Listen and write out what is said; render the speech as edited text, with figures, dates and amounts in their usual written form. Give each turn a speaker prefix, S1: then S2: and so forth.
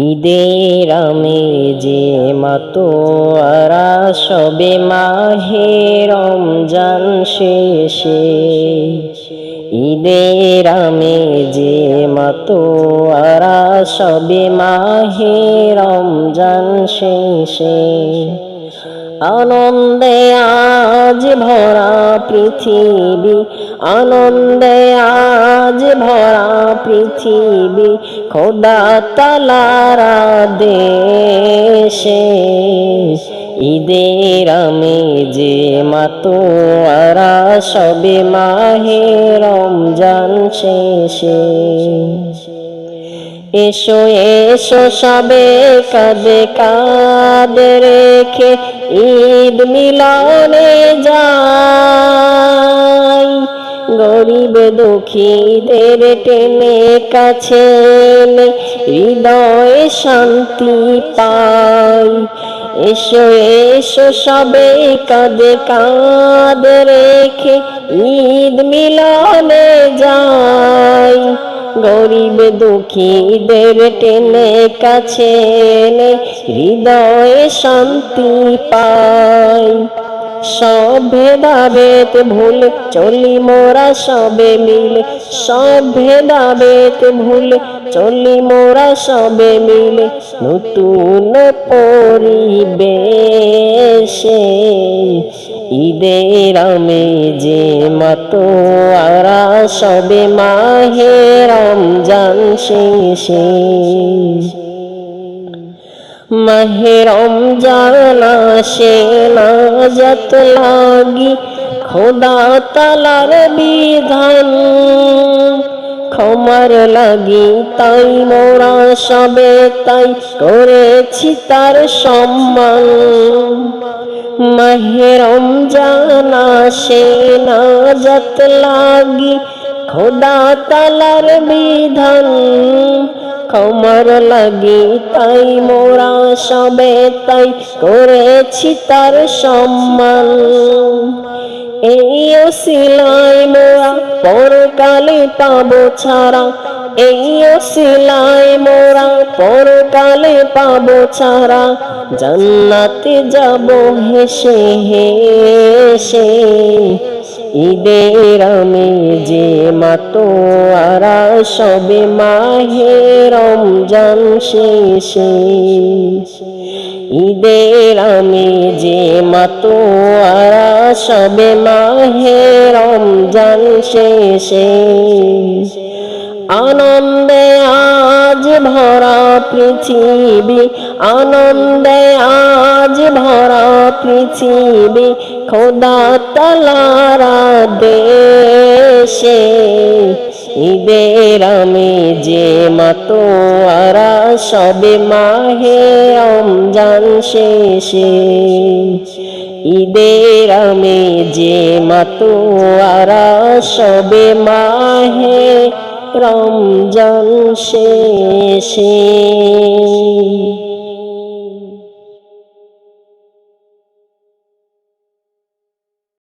S1: ঈদের আমেজে মাতোয়ারা সবে মাহে রমজান শেষে, ঈদের আমেজে মাতোয়ারা সবে মাহে রমজান শেষে। আনন্দে আজ ভরা পৃথিবী, আনন্দে আজ ভরা পৃথিবী, খোদা তাআলার আদেশে। ঈদের আমেজে মাতোয়ারা সবে মাহে রমজান শেষে। এসো এসো সবে কাঁধে কাঁধ রেখে ঈদ মিলনে যাই, গরিব দুঃখীদের টেনে কাছে এনে হৃদয়ে শান্তি পাই। এসো এসো সবে কাঁধে কাঁধ রেখে ঈদ মিলনে যাই, গরিব দুঃখীদের টেনে কাছে এনে হৃদয়ে শান্তি পাই। সব ভেদাভেদ ভুলে চলি মোরা সবে মিলে, সব ভেদাভেদ ভুলে চলি মোরা সবে মিলে, নতুন পরিবেশে। ঈদের আমেজে মাতোয়ারা সবে মাহে রমজান শেষে। মাহে রমজান আসে নাজাত লাগি, খোদা তাআলার বিধান ক্ষমার লাগি, তাই মোরা সবে তাই করেছি তার সম্মান। মাহে রমজান আসে নাজাত লাগি, খোদা তাআলার বিধান ক্ষমার লাগি, তাই মোরা সবে তাই করেছি তার সম্মান। এই ওসিলায় মোরা পরকালে পাবো ছাড়া, এই ওসিলায় মোরা পরকালে পাবো ছাড়া, জান্নাতে যাবো হেসে হেসে। ঈদের আমেজে মাতোয়ারা সবে মাহে রমজান শেষে। ঈদের আমেজে মাতোয়ারা সবে মাহে রমজান শেষে। আনন্দে আজ ভরা পৃথিবী, আনন্দে আজ ভরা পৃথিবী, খোদা তাআলার আদেশে। ঈদের আমেজে মাতোয়ারা সবে মাহে রমজান শেষে। ঈদের আমেজে মাতোয়ারা সবে মাহে রমজান শেষে।